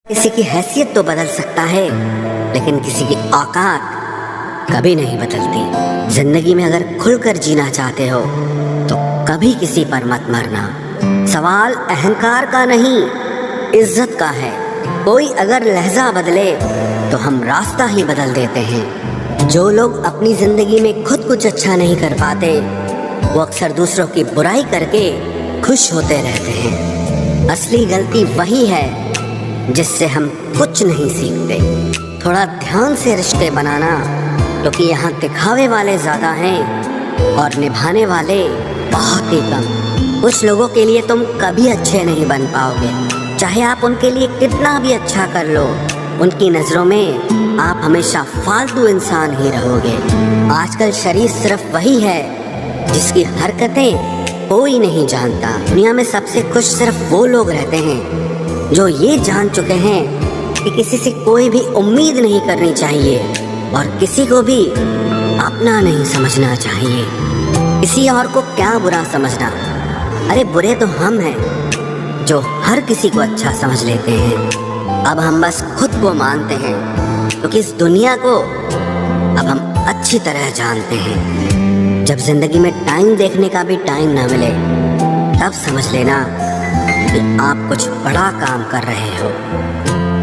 किसी की हैसियत तो बदल सकता है, लेकिन किसी की औकात कभी नहीं बदलती। जिंदगी में अगर खुलकर जीना चाहते हो तो कभी किसी पर मत मरना। सवाल अहंकार का नहीं, इज्जत का है। कोई अगर लहजा बदले तो हम रास्ता ही बदल देते हैं। जो लोग अपनी जिंदगी में खुद कुछ अच्छा नहीं कर पाते, वो अक्सर दूसरों की बुराई करके खुश होते रहते हैं। असली गलती वही है जिससे हम कुछ नहीं सीखते। थोड़ा ध्यान से रिश्ते बनाना, क्योंकि यहाँ दिखावे वाले ज़्यादा हैं और निभाने वाले बहुत ही कम। कुछ लोगों के लिए तुम कभी अच्छे नहीं बन पाओगे, चाहे आप उनके लिए कितना भी अच्छा कर लो। उनकी नज़रों में आप हमेशा फालतू इंसान ही रहोगे। आजकल शरीफ सिर्फ वही है जिसकी हरकतें कोई नहीं जानता। दुनिया में सबसे खुश सिर्फ वो लोग रहते हैं जो ये जान चुके हैं कि किसी से कोई भी उम्मीद नहीं करनी चाहिए और किसी को भी अपना नहीं समझना चाहिए। किसी और को क्या बुरा समझना, अरे बुरे तो हम हैं जो हर किसी को अच्छा समझ लेते हैं। अब हम बस खुद को मानते हैं, क्योंकि इस दुनिया को अब हम अच्छी तरह जानते हैं। जब जिंदगी में टाइम देखने का भी टाइम ना मिले, तब समझ लेना कि आप कुछ बड़ा काम कर रहे हो।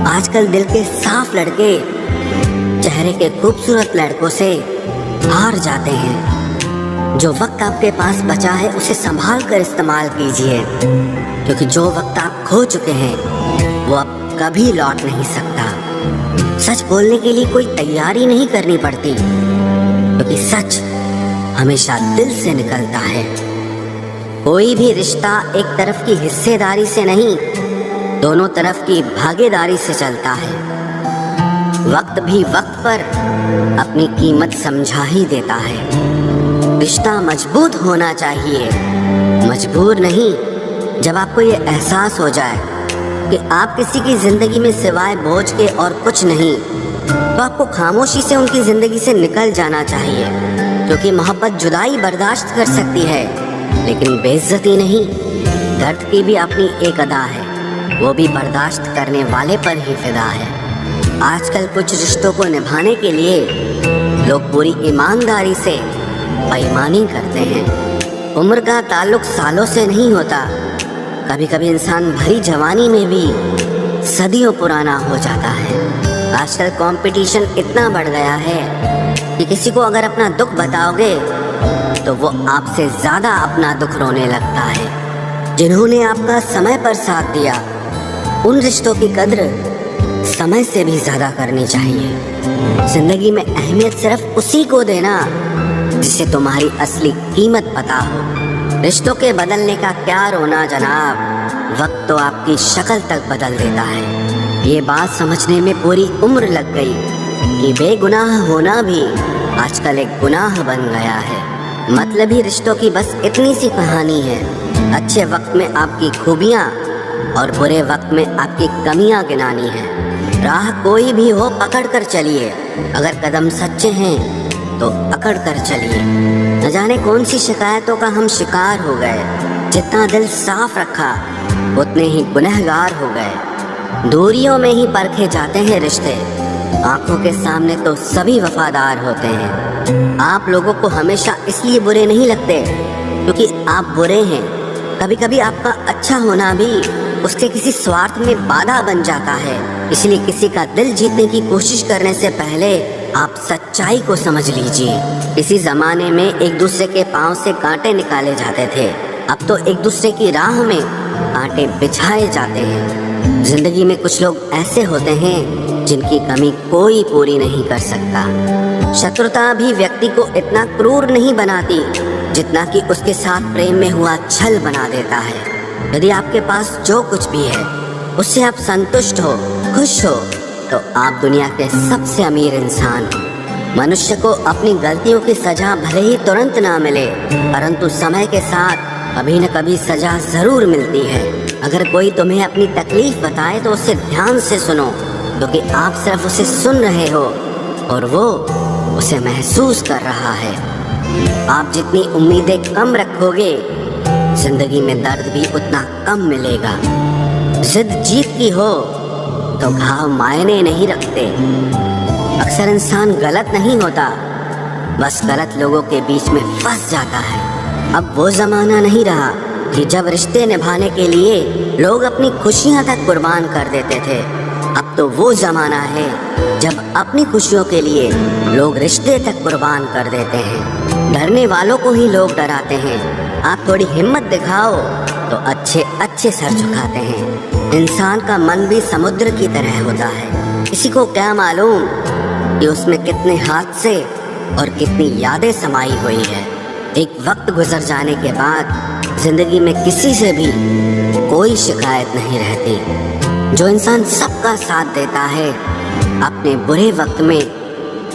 आजकल दिल के साफ लड़के चेहरे के खूबसूरत लड़कों से हार जाते हैं। जो वक्त आपके पास बचा है उसे संभाल कर इस्तेमाल कीजिए, क्योंकि जो वक्त आप खो चुके हैं वो अब कभी लौट नहीं सकता। सच बोलने के लिए कोई तैयारी नहीं करनी पड़ती, क्योंकि सच हमेशा दिल से निकलता है। कोई भी रिश्ता एक तरफ की हिस्सेदारी से नहीं, दोनों तरफ की भागीदारी से चलता है। वक्त भी वक्त पर अपनी कीमत समझा ही देता है। रिश्ता मजबूत होना चाहिए, मजबूर नहीं। जब आपको ये एहसास हो जाए कि आप किसी की जिंदगी में सिवाय बोझ के और कुछ नहीं, तो आपको खामोशी से उनकी जिंदगी से निकल जाना चाहिए, क्योंकि मोहब्बत जुदाई बर्दाश्त कर सकती है, लेकिन बेइज्जती नहीं। दर्द की भी अपनी एक अदा है, वो भी बर्दाश्त करने वाले पर ही फिदा है। आजकल कुछ रिश्तों को निभाने के लिए लोग पूरी ईमानदारी से बेईमानी करते हैं। उम्र का ताल्लुक सालों से नहीं होता। कभी कभी इंसान भरी जवानी में भी सदियों पुराना हो जाता है। आजकल कंपटीशन इतना बढ़ गया है कि किसी को अगर अपना दुख बताओगे तो वो आपसे ज़्यादा अपना दुख रोने लगता है। जिन्होंने आपका समय पर साथ दिया, उन रिश्तों की कद्र समय से भी ज़्यादा करनी चाहिए। जिंदगी में अहमियत सिर्फ उसी को देना जिसे तुम्हारी असली कीमत पता हो। रिश्तों के बदलने का क्या रोना जनाब, वक्त तो आपकी शक्ल तक बदल देता है। ये बात समझने में पूरी उम्र लग गई कि बेगुनाह होना भी आजकल एक गुनाह बन गया है। मतलबी रिश्तों की बस इतनी सी कहानी है। अच्छे वक्त में आपकी खूबियाँ और बुरे वक्त में आपकी कमियाँ गिनानी है। राह कोई भी हो पकड़ कर चलिए, अगर कदम सच्चे हैं तो अकड़ कर चलिए। न जाने कौन सी शिकायतों का हम शिकार हो गए। जितना दिल साफ रखा उतने ही गुनहगार हो गए। दूरियों में ही परखे जाते हैं रिश्ते, आंखों के सामने तो सभी वफादार होते हैं। आप लोगों को हमेशा इसलिए बुरे नहीं लगते क्योंकि आप बुरे हैं। कभी कभी आपका अच्छा होना भी उसके किसी स्वार्थ में बाधा बन जाता है। इसलिए किसी का दिल जीतने की कोशिश करने से पहले आप सच्चाई को समझ लीजिए। इसी जमाने में एक दूसरे के पांव से कांटे निकाले जाते थे, अब तो एक दूसरे की राह में कांटे बिछाए जाते हैं। जिंदगी में कुछ लोग ऐसे होते हैं जिनकी कमी कोई पूरी नहीं कर सकता। शत्रुता भी व्यक्ति को इतना क्रूर नहीं बनाती जितना कि उसके साथ प्रेम में हुआ छल बना देता है। यदि आपके पास जो कुछ भी है उससे आप संतुष्ट हो, खुश हो, तो आप दुनिया के सबसे अमीर इंसान हो। मनुष्य को अपनी गलतियों की सजा भले ही तुरंत ना मिले, परंतु समय के साथ कभी न कभी सजा जरूर मिलती है। अगर कोई तुम्हें अपनी तकलीफ बताए तो उसे ध्यान से सुनो, क्योंकि आप सिर्फ उसे सुन रहे हो और वो उसे महसूस कर रहा है। आप जितनी उम्मीदें कम रखोगे, जिंदगी में दर्द भी उतना कम मिलेगा। जिद जीत की हो तो घाव मायने नहीं रखते। अक्सर इंसान गलत नहीं होता, बस गलत लोगों के बीच में फंस जाता है। अब वो जमाना नहीं रहा कि जब रिश्ते निभाने के लिए लोग अपनी खुशियां तक कुर्बान कर देते थे। अब तो वो जमाना है जब अपनी खुशियों के लिए लोग रिश्ते तक कुर्बान कर देते हैं। डरने वालों को ही लोग डराते हैं। आप थोड़ी हिम्मत दिखाओ तो अच्छे अच्छे सर झुकाते हैं। इंसान का मन भी समुद्र की तरह होता है। किसी को क्या मालूम कि उसमें कितने हादसे और कितनी यादें समाई हुई है। एक वक्त गुजर जाने के बाद जिंदगी में किसी से भी कोई शिकायत नहीं रहती। जो इंसान सबका साथ देता है अपने बुरे वक्त में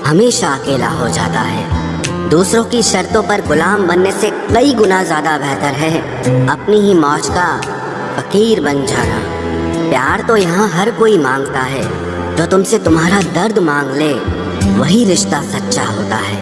हमेशा अकेला हो जाता है। दूसरों की शर्तों पर गुलाम बनने से कई गुना ज्यादा बेहतर है अपनी ही मौज का फकीर बन जाना। प्यार तो यहाँ हर कोई मांगता है, जो तुमसे तुम्हारा दर्द मांग ले वही रिश्ता सच्चा होता है।